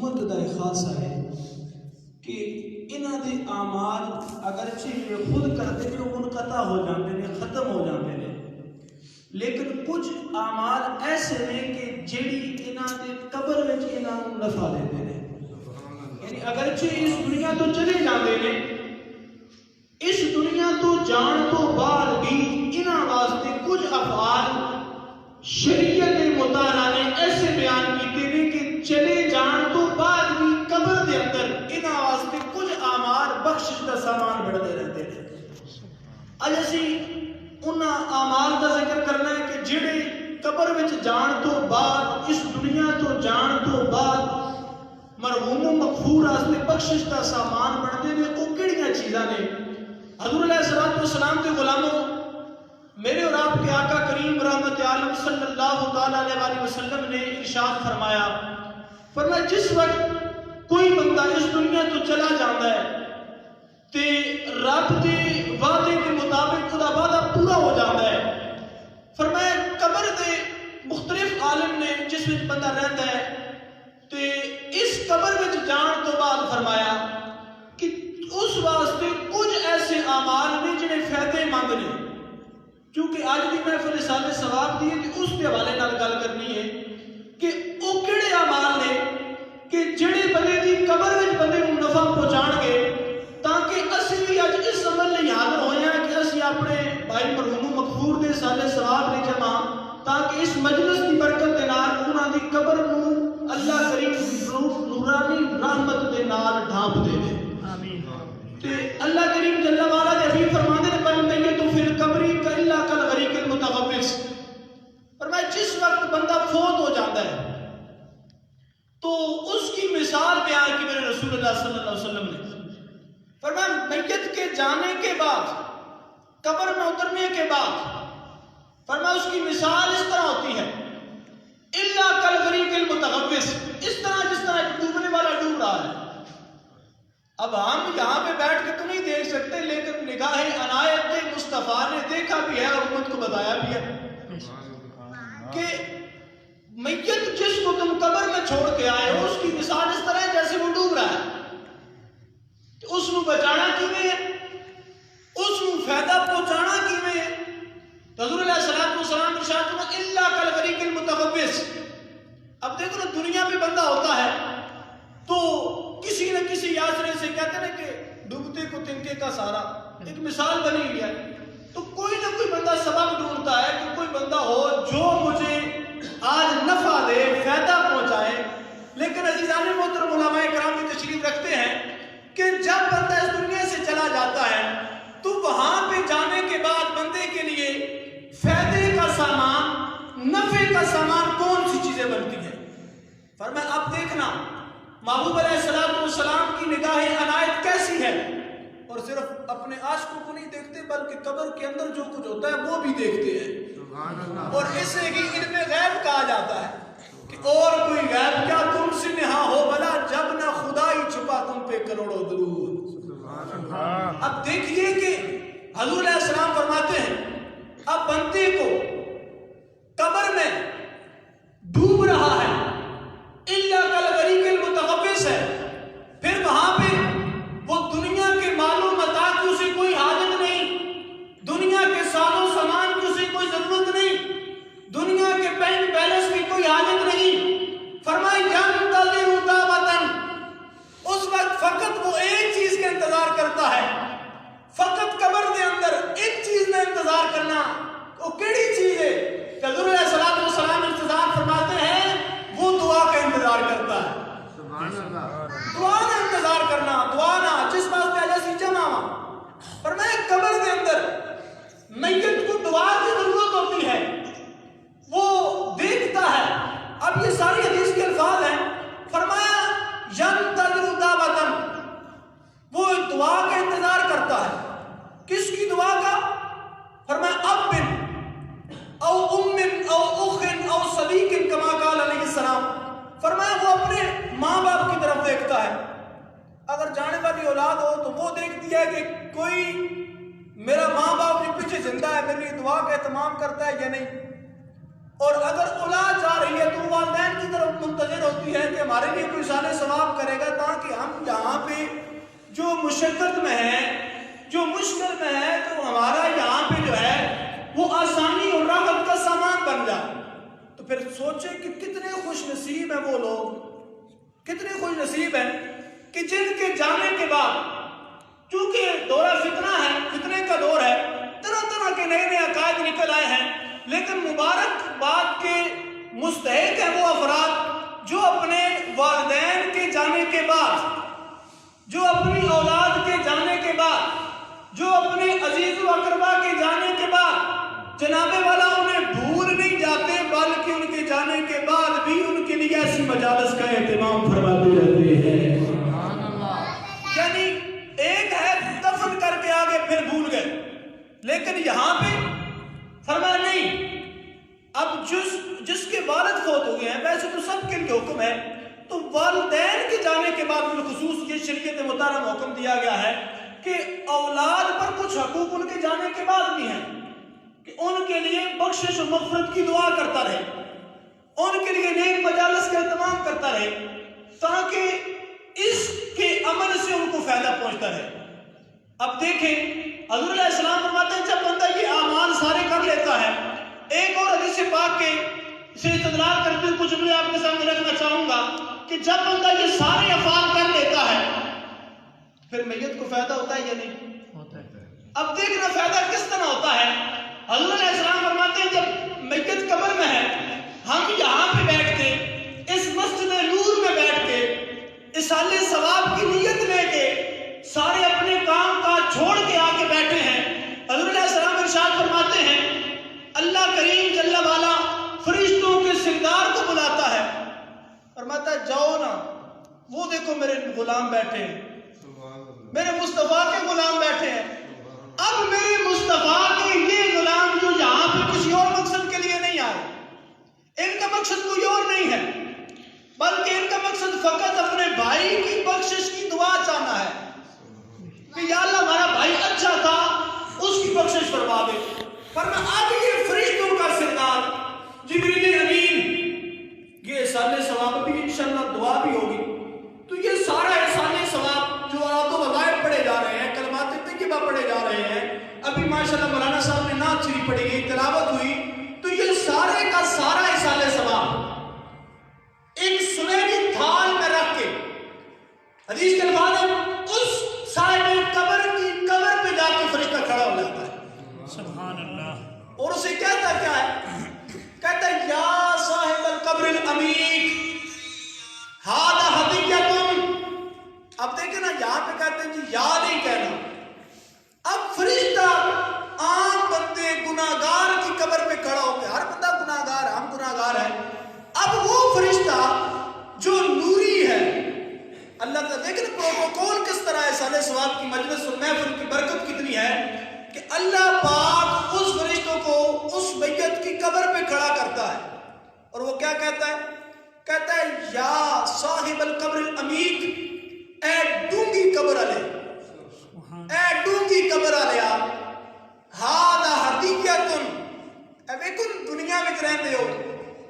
حکمت کا خاصہ ہے کہ انہاں دے اعمال اگرچہ یہ خود کرتے ہیں وہ منقطع ہو جاتے ہیں، ختم ہو جاتے ہیں، لیکن کچھ اعمال ایسے ہیں کہ جڑی انہاں دے قبر وچ انہاں نوں نفع دیتے ہیں. یعنی اگرچہ اس دنیا تو چلے جاتے ہیں، اس دنیا تو جان تو بعد بھی انہاں واسطے کچھ افعال شریعت مطالعہ نے ایسے بیان کیتے ہیں کہ چلے جان تو بعد بھی قبر دے اندر انہاں واسطے کچھ اعمال بخشش کا سامان بڑھتے رہتے ہیں. اج اسی انہاں اعمال کا ذکر کرنا ہے کہ جڑے قبر وچ جان تو بعد، اس دنیا تو جان تو بعد مرحوم و مغفور واسطے بخشش کا سامان بنتے ہیں. وہ کہڑیاں چیزاں نے؟ حضور علیہ الصلوۃ والسلام کے غلاموں، میرے اور آپ کے آقا کریم رحمت عالم صلی اللہ تعالی علیہ وسلم نے ارشاد فرمایا جس وقت کوئی بندہ اس دنیا تو چلا جاتا ہے تے رب دے وعدے کے مطابق خدا وعدہ پورا ہو جاتا ہے. فرمایا قبر دے مختلف عالم نے جس وچ بندہ رہتا ہے تے اس قبر وچ جان تو بعد فرمایا کہ اس واسطے کچھ ایسے اعمال نے جنہیں فائدے مند نے. کیونکہ آج کی محفل سال ثواب دی ہے کہ اس کے حوالے نال گل کرنی ہے کہ وہ کہڑے اعمال نے کہ جڑے بندے دی قبر وچ بندے کو نفع پہنچان گے، تاکہ اسی بھی اج اس عمل لئی حاضر ہوئے ہیں کہ اسی اپنے بھائی مرحوم مغفور دے سال ثواب لے جمع، تاکہ اس مجلس کی برکت دے نال انہاں دی قبر نو اللہ کریم نورانی رحمت دے نال ڈھانپ دے دے. تے اللہ کریم جل وعلا دے حبیب فرماندے نے بل میت فی القبر الا کالغریق المتغوص. فرمایا جس وقت بندہ فوت ہو جاتا ہے تو اس کی مثال بیان کی میرے رسول اللہ صلی اللہ علیہ وسلم نے. فرمایا میت کے جانے کے بعد، قبر میں اترنے کے بعد، فرمایا اس کی مثال اس طرح ہوتی ہے الا کالغریق المتغوص، اس طرح جس طرح ایک ڈوبنے والا ڈوب رہا ہے. اب ہم یہاں پہ بیٹھ کے تو نہیں دیکھ سکتے، لیکن نگاہ عنایت مصطفیٰ نے دیکھا بھی ہے اور امت کو بتایا بھی ہے کہ میت جس کو تم قبر میں چھوڑ کے آئے ہو اس کی مثال اس طرح ہے جیسے وہ ڈوب رہا ہے. اس کو بچانا کیویں ہے، اس کو فائدہ پہنچانا کیویں ہے؟ حضور علیہ الصلوۃ والسلام ارشاد فرمایا الا کالغریق المتغوص. اب دیکھو نا، دنیا میں بندہ ہوتا ہے تو کسی نہ کسی یاسرے سے کہتے ہیں کہ ڈوبتے کو تنکے کا سارا، ایک مثال بنی ہوئی ہے. تو کوئی نہ کوئی بندہ سبب ڈھونڈتا ہے کہ کوئی بندہ ہو جو مجھے آج نفع دے، فائدہ پہنچائے. لیکن عزیزان محترم، علماء کرام بھی تشریف رکھتے ہیں کہ جب بندہ اس دنیا سے چلا جاتا ہے تو وہاں پہ جانے کے بعد بندے کے لیے فائدے کا سامان، نفع کا سامان کون سی چیزیں بنتی ہیں؟ فرمایا اب دیکھنا محبوب علیہ الصلوۃ والسلام کی نگاہ عنایت کیسی ہے، اور صرف اپنے عاشقوں کو نہیں دیکھتے بلکہ قبر کے اندر جو کچھ ہوتا ہے وہ بھی دیکھتے ہیں. اور اسے ہی علم غیب کہا جاتا ہے کہ اور کوئی غیب کیا تم سے نہا ہو بھلا، جب نہ خدا ہی چھپا تم پہ کروڑوں درود. اب دیکھیے کہ حضور علیہ السلام فرماتے ہیں اب بندے کو قبر میں ڈوب رہا ہے الا کالغریق المتغوص ہے، پھر وہاں پہ وہ دنیا کے مال و متاع کی اسے کوئی حاجت نہیں، دنیا کے ساز و سامان کی اسے کوئی ضرورت نہیں، دنیا کے بینک بیلنس کی کوئی حاجت نہیں. فرمایا ینتظر دعوۃ، اس وقت فقط وہ ایک چیز کا انتظار کرتا ہے، فقط قبر کے اندر ایک چیز میں انتظار کرنا. وہ کیڑی چیز ہے؟ حضور علیہ الصلوۃ والسلام انتظار فرماتے ہیں وہ دعا کا انتظار کرتا ہے. دعا کا انتظار کرنا، دعا نہ جس واسطے ایسی جمع. فرمایا قبر کے اندر میت کو دعا کی ضرورت ہوتی ہے، وہ دیکھتا ہے. اب یہ ساری حدیث کے الفاظ ہیں. فرمایا ینتظر دعوۃ، وہ دعا کا انتظار کرتا ہے. کس کی دعا کا؟ فرمایا اب او ام او اخ او صدیق کما قال علیہ السلام. فرمایا وہ اپنے ماں باپ کی طرف دیکھتا ہے، اگر جانے والی اولاد ہو تو وہ دیکھتی ہے کہ کوئی میرا ماں باپ جو پیچھے زندہ ہے میری دعا کا اہتمام کرتا ہے یا نہیں. اور اگر اولاد جا رہی ہے تو والدین کی طرف منتظر ہوتی ہے کہ ہمارے لیے کوئی سال ثواب جو مشقت میں ہے، جو مشکل میں ہے، تو ہمارا یہاں پہ جو ہے وہ آسانی اور راحت کا سامان بن جائے۔ تو پھر سوچیں کہ کتنے خوش نصیب ہیں وہ لوگ، کتنے خوش نصیب ہیں کہ جن کے جانے کے بعد، چونکہ دورہ فتنہ ہے، فتنے کا دور ہے، طرح طرح کے نئے نئے عقائد نکل آئے ہیں، لیکن مبارک بات کے مستحق ہیں وہ افراد جو اپنے والدین کے جانے کے بعد، جو اپنی اولاد کے جانے کے بعد، جو اپنے عزیز و اقربا کے جانے کے بعد جناب والا انہیں بھول نہیں جاتے، بلکہ ان کے جانے کے بعد بھی ان کے لیے ایسی مجالس کا اہتمام فرماتے رہتے ہیں۔ یعنی ایک ہے دفن کر کے آگے پھر بھول گئے، لیکن یہاں پہ فرمایا نہیں، اب جس کے والد فوت ہو گئے ہیں، ویسے تو سب کے لیے حکم ہے، تو والدین کے جانے کے بعد بالخصوص یہ شریعت مطالعہ میں حکم دیا گیا ہے کہ اولاد پر کچھ حقوق ان کے جانے کے بعد بھی ہیں، کہ ان کے لیے بخشش و مغفرت کی دعا کرتا رہے، ان کے لیے نیک مجالس کا اہتمام کرتا رہے، تاکہ اس کے عمل سے ان کو فائدہ پہنچتا رہے۔ اب دیکھیں حضور علیہ السلام فرماتے ہیں جب بندہ یہ اعمال سارے کر لیتا ہے، ایک اور حدیث پاک کے سے استدلال کرتے ہوئے کچھ جملے آپ کے سامنے رکھنا چاہوں گا کہ جب بندہ یہ سارے افعال کر لیتا ہے پھر میت کو فائدہ ہوتا ہے یا نہیں ہوتا ہے؟ اب دیکھنا فائدہ کس طرح ہوتا ہے۔ حضور علیہ السلام فرماتے ہیں جب میت قبر میں ہے، ہم یہاں پہ بیٹھ کے اس مسجد نور میں بیٹھ کے اصالے ثواب کی نیت لے کے سارے اپنے کام کاج چھوڑ کے آ کے بیٹھے ہیں، حضور علیہ السلام ارشاد فرماتے ہیں اللہ کریم جل والا فرشتوں کے سردار کو بلاتا ہے، فرماتا ہے جاؤ نا، وہ دیکھو میرے غلام بیٹھے ہیں، میرے مصطفیٰ کے غلام بیٹھے ہیں۔ اب میرے مصطفیٰ کے یہ غلام جو یہاں پہ کسی اور مقصد کے لیے نہیں آئے، ان کا مقصد کوئی اور نہیں ہے، بلکہ ان کا مقصد فقط اپنے بھائی کی بخشش کی دعا چاہنا ہے کہ یا اللہ ہمارا بھائی اچھا تھا، اس کی بخشش فرما دے۔ فرمایا اب یہ فرشتوں کا سردار جبریل امین، یہ احسان ثواب بھی انشاءاللہ دعا بھی ہوگی، تو یہ سارا احسان ثواب جو آدھو وظائف پڑھے جا رہے ہیں، کلمات طیبہ پڑھے جا رہے ہیں، ابھی ماشاءاللہ مولانا صاحب نے نعت شریف پڑھی گئی، تلاوت ہوئی، تو یہ سارے کا سارا احسان ثواب ایک سنہری تھال میں رکھ کے، حدیث کے الفاظ ہے اس صاحب قبر کی قبر پہ جا کے فرشتہ کھڑا ہو جاتا ہے، سبحان اللہ، اور اسے کہتا کیا ہے؟ کہتا ہے یا صاحب القبر العمیق ھذا ہدیۃ۔ اب دیکھیں نا یہاں پہ کہتے ہیں جی یا نہیں کہنا، اب فرشتہ عام بندے گناہگار کی قبر پہ کھڑا ہو کے، ہر بندہ گناہگار ہے، ہم گناہگار ہیں، اب وہ فرشتہ جو نوری ہے، اللہ تعالیٰ دیکھیں پروٹوکول کس طرح ہے، سالے ثواب کی مجلس اور محفل کی برکت کتنی ہے کہ اللہ پاک اس فرشتوں کو اس میت کی قبر پہ کھڑا کرتا ہے، اور وہ کیا کہتا ہے؟ کہتا ہے یا صاحب القبر العمیق، اے ڈونگی قبر والے، اے ڈونگی قبر والے، ھذا ہدیۃ، اے ویکھو دنیا میں رہتے ہو،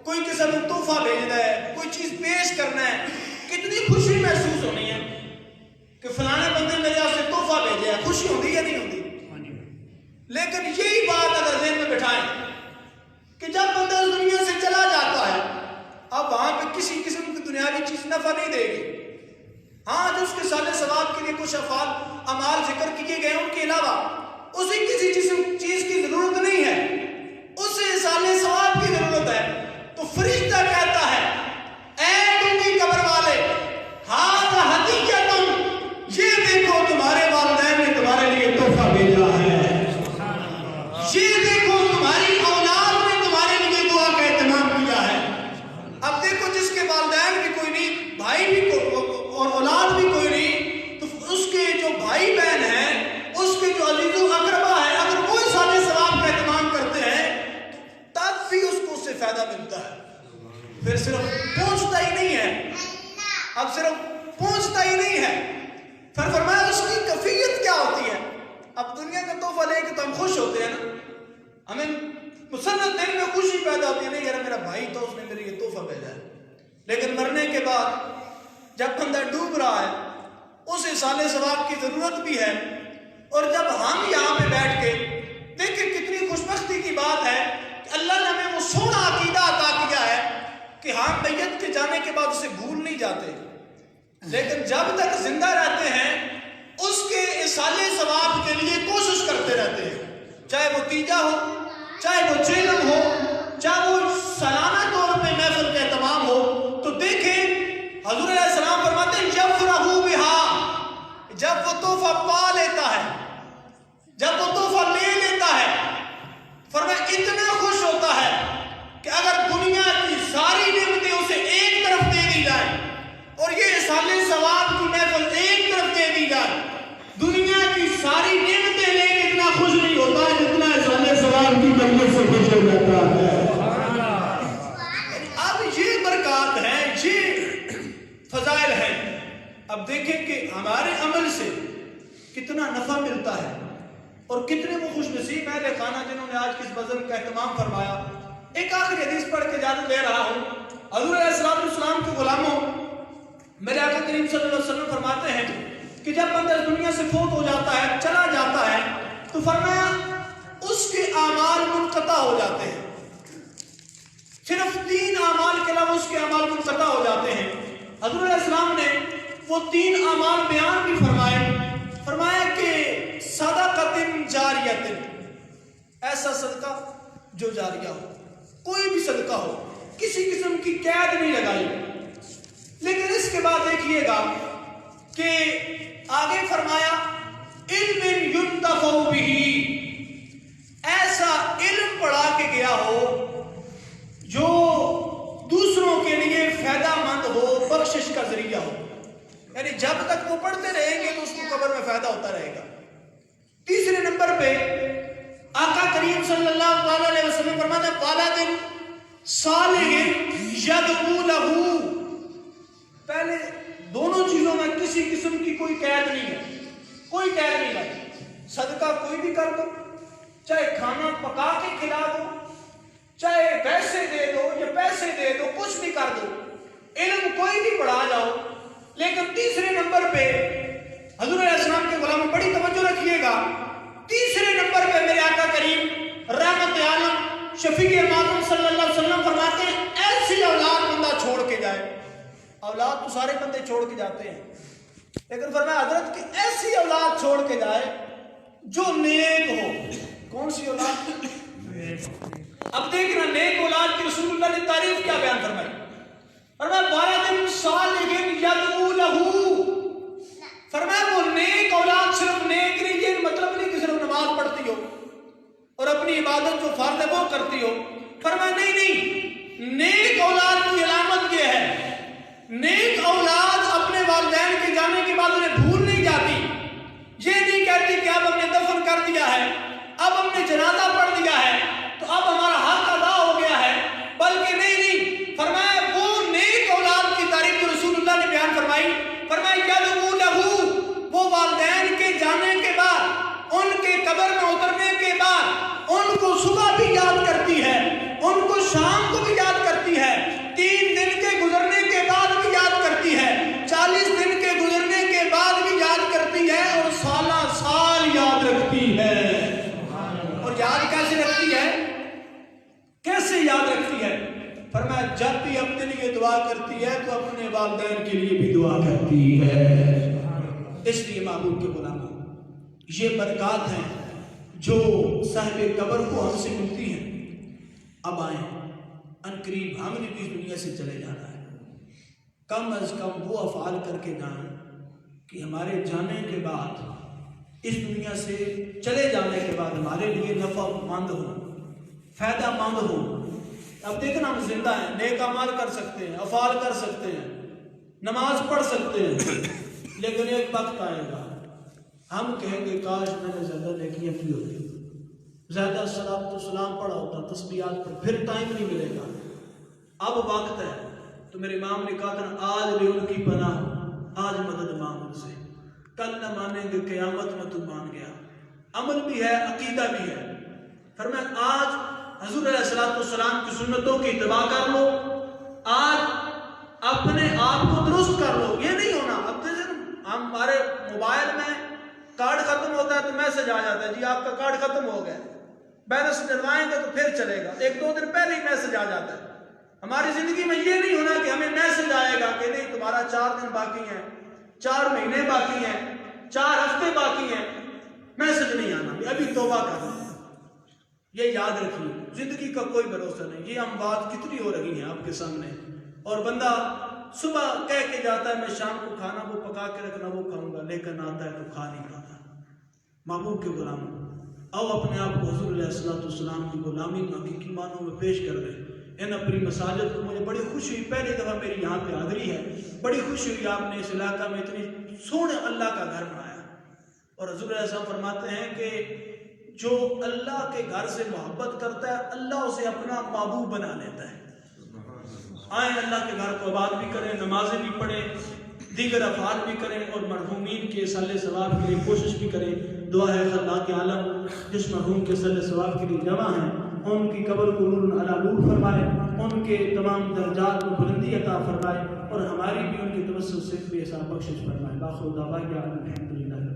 کوئی کسی کو تحفہ بھیجنا ہے، کوئی چیز پیش کرنا ہے، کتنی خوشی محسوس ہونی ہے کہ فلانے بندے میرے واسطے تحفہ بھیجے ہے، خوشی ہوتی یا نہیں ہوتی؟ لیکن یہی بات اگر ذہن میں بٹھائیں کہ جب بندہ اس دنیا سے چلا جاتا ہے، اب وہاں پہ کسی قسم کی دنیاوی چیز نفع نہیں دے گی، ہاں جو اس کے سالے ثواب کے لیے کچھ افعال اعمال ذکر کیے گئے ان کے علاوہ اسے کسی چیز کی ضرورت نہیں ہے، اسے سالے ثواب کی ضرورت ہے، تو فرشتہ کہتا ہے اے ڈونگی قبر والے، ھذا ہدیۃ، یہ دیکھو تمہارے والدین نے تمہارے لیے تحفہ بھیجا ہے، یہ دیکھو تمہاری اولاد نے تمہارے لیے دعا کا اہتمام کیا ہے۔ اب دیکھو جس کے والدین بھی کوئی نہیں، بھائی بھی اور اولاد بھی کوئی نہیں، تو اس کے جو بھائی بہن ہیں، اس کے جو عزیز و اقربا ہے، اگر وہ سارے ثواب کا اہتمام کرتے ہیں تب بھی اس کو اس سے فائدہ ملتا ہے، پھر صرف پہنچتا ہی نہیں ہے، اب صرف پہنچتا ہی نہیں ہے، پھر فرمایا اس کی کیفیت کیا ہوتی ہے۔ اب دنیا کا تحفہ لے کے تو ہم خوش ہوتے ہیں نا، ہمیں مسرت دل میں خوشی پیدا ہوتی ہے، نہیں یار میرا بھائی تو اس نے میرے لیے تحفہ بھیجا ہے، لیکن مرنے کے بعد جب بندہ ڈوب رہا ہے اس ایصال ثواب کی ضرورت بھی ہے۔ اور جب ہم یہاں پہ بیٹھ کے دیکھیں کتنی خوش بختی کی بات ہے کہ اللہ نے ہمیں وہ سونا عقیدہ عطا کیا ہے کہ ہم میت کے جانے کے بعد اسے بھول نہیں جاتے، لیکن جب تک زندہ رہتے ہیں اس کے ایصال ثواب کے لیے کوشش کرتے رہتے ہیں، چاہے وہ تیجا ہو، چاہے وہ چیلم ہو، چاہے وہ سالانہ طور پہ محفل کا اہتمام ہو۔ تو دیکھیں حضور علیہ السلام فرماتے ہیں یفرحوا بہا، جب وہ تحفہ پا لیتا ہے، جب وہ تحفہ لے لیتا ہے، فرمایا اتنا خوش ہوتا ہے کہ اگر دنیا کی ساری نعمتیں اسے ایک طرف دے دی جائیں اور یہ ایصال ثواب کی محفل ایک طرف دے دی جائے، دنیا کی ساری نعمتیں لے کے اتنا خوش نہیں ہوتا ہے جتنا ایصال ثواب کی محفل سے خوش ہو جاتا ہے۔ اب یہ برکات ہیں، یہ فضائل ہیں۔ اب دیکھیں کہ ہمارے عمل سے کتنا نفع ملتا ہے اور کتنے وہ خوش نصیب اہل خانہ جنہوں نے آج کس بزم کا اہتمام فرمایا۔ ایک آخری حدیث پڑھ کے اجازت دے رہا ہوں۔ حضور علیہ السلام کے غلاموں، میرے آقا کریم صلی اللہ علیہ وسلم فرماتے ہیں کہ جب بندہ دنیا سے فوت ہو جاتا ہے، چلا جاتا ہے، تو فرمایا اس کے اعمال منقطع ہو جاتے ہیں، صرف 3 اعمال کے علاوہ اس کے اعمال منقطع ہو جاتے ہیں۔ حضور علیہ السلام نے وہ 3 اعمال بیان بھی فرمایا کہ صدقۃ جاریۃ، ایسا صدقہ جو جاریہ ہو، کوئی بھی صدقہ ہو، کسی قسم کی قید نہیں لگائی۔ لیکن اس کے بعد دیکھیے گا کہ آگے فرمایا علم ينتفع بہ، ایسا علم پڑھا کے گیا ہو جو دوسروں کے لیے فائدہ مند ہو، بخشش کا ذریعہ ہو، یعنی جب تک وہ پڑھتے رہیں گے تو اس کو قبر میں فائدہ ہوتا رہے گا۔ تیسرے نمبر پہ آقا کریم صلی اللہ علیہ وسلم فرماتے ہیں والد صالح یدعو لہ، پہلے دونوں چیزوں میں کسی قسم کی کوئی قید نہیں ہے، کوئی قید نہیں ہے۔ صدقہ کوئی بھی کر دو، چاہے کھانا پکا کے کھلا دو، چاہے پیسے دے دو یا پیسے دے دو، کچھ بھی کر دو، علم کوئی بھی پڑھا جاؤ۔ لیکن تیسرے نمبر پہ حضور علیہ السلام کے غلاموں بڑی توجہ رکھیے گا، تیسرے نمبر پہ میرے آقا کریم رحمت عالم شفیع معظم صلی اللہ علیہ وسلم فرماتے ہیں ایسی اولاد بندہ چھوڑ کے جائے۔ اولاد تو سارے بندے چھوڑ کے جاتے ہیں، لیکن فرمایا حضرت کہ ایسی اولاد چھوڑ کے جائے جو نیک ہو۔ کون سی اولاد؟ اب دیکھنا نیک اولاد کی رسول اللہ نے تعریف کیا بیان فرمائی، فرمایا والد صالح یدعو لہ، فرمایا وہ نیک اولاد صرف نیک نہیں، یہ مطلب نہیں کہ صرف نماز پڑھتی ہو اور اپنی عبادت جو فرض ہے وہ کرتی ہو۔ فرمایا نہیں، نیک اولاد کی علامت یہ ہے، نیک اولاد اپنے والدین کے جانے کے بعد انہیں بھول نہیں جاتی، یہ نہیں کہتی کہ اب ہم نے دفن کر دیا ہے، اب ہم نے جنازہ پڑھ دیا ہے تو اب ہمارا حق ادا ہو گیا ہے، بلکہ نہیں، فرمایا وہ نیک اولاد کی تعریف جو رسول اللہ نے بیان فرمائی، فرمایا یدعو لہ، وہ والدین کے جانے کے بعد، ان کے قبر میں اترنے کے بعد ان کو صبح بھی یاد کرتی ہے، ان کو شام کو بھی یاد کرتی ہے، 3 دن کے گزرنے کے بعد بھی یاد کرتی ہے، 40 دن کے گزرنے کے بعد بھی یاد کرتی ہے، اور سالہ سال یاد رکھتی ہے۔ اور یاد کیسے رکھتی ہے؟ کیسے یاد رکھتی ہے؟ فرمایا جب بھی اپنے لیے دعا کرتی ہے تو اپنے والدین کے لیے بھی دعا کرتی ہے۔ اس لیے محبوب کے غلاموں، یہ برکات ہیں جو صاحب قبر کو ہم سے ملتی ہیں۔ اب آئیں، ان قریب ہم نے بھی اس دنیا سے چلے جانا ہے، کم از کم وہ افعال کر کے جائیں کہ ہمارے جانے کے بعد، اس دنیا سے چلے جانے کے بعد ہمارے لیے نفع مند ہو، فائدہ مند ہو۔ اب دیکھنا ہم زندہ ہیں، نیک اعمال کر سکتے ہیں، افعال کر سکتے ہیں، نماز پڑھ سکتے ہیں، لیکن ایک وقت آئے گا ہم کہیں گے کاش میں نے زیادہ نیکیاں کی ہوتی، زیادہ صلاۃ و سلام پڑھا ہوتا، تسبیحات پر، پھر ٹائم نہیں ملے گا۔ اب وقت ہے، تو میرے امام نے کہا تھا آج لے ان کی پناہ، آج مدد مانگ ان سے، کل نہ مانیں گے قیامت میں تو مان گیا۔ عمل بھی ہے، عقیدہ بھی ہے۔ فرمایا آج حضور علیہ الصلوۃ والسلام کی سنتوں کی اتباع کر لو، آج اپنے آپ کو درست کر لو۔ یہ نہیں ہونا اب ہمارے موبائل میں کارڈ ختم ہوتا ہے تو میسج آ جاتا ہے جی آپ کا کارڈ ختم ہو گیا، بیلنس ڈلوائیں گے تو پھر چلے گا، 1-2 دن پہلے ہی میسج آ جاتا ہے۔ ہماری زندگی میں یہ نہیں ہونا کہ ہمیں میسج آئے گا کہ نہیں تمہارا 4 دن باقی ہیں، 4 مہینے باقی ہیں، 4 ہفتے باقی ہیں، میسج نہیں آنا، ابھی توبہ کرنا۔ یہ یاد رکھیے، زندگی کا کوئی بھروسہ نہیں۔ یہ ہم بات کتنی ہو رہی ہیں آپ کے سامنے، اور بندہ صبح کہہ کے جاتا ہے میں شام کو کھانا وہ پکا کے رکھنا وہ کھاؤں گا، لیکن آتا ہے تو کھا نہیں پاتا۔ محبوب کے غلام آؤ اپنے آپ کو حضور علیہ السلام کی غلامی میں حقیقی معنوں میں پیش کر دیں۔ ان اپنی مساجد کو مجھے بڑی خوشی ہوئی، پہلی دفعہ میری یہاں پہ حاضری ہے، بڑی خوشی ہوئی آپ نے اس علاقہ میں اتنی سونے اللہ کا گھر بنایا۔ اور حضور علیہ السلام فرماتے ہیں کہ جو اللہ کے گھر سے محبت کرتا ہے اللہ اسے اپنا محبوب بنا لیتا ہے۔ آئیں اللہ کے گھر کو آباد بھی کریں، نمازیں بھی پڑھیں، دیگر افعال بھی کریں، اور مرحومین کے صلہ ثواب کے لیے کوشش بھی کریں۔ دعا ہے اللہ کے عالم جس مرحوم کے صلہ ثواب کے لیے جمع ہیں ان کی قبر کو نور علی نور فرمائے، ان کے تمام درجات کو بلندی عطا فرمائے، اور ہماری بھی ان کی توسل سے بے حساب بخشش فرمائے۔ باخر دعوانا الحمدللہ۔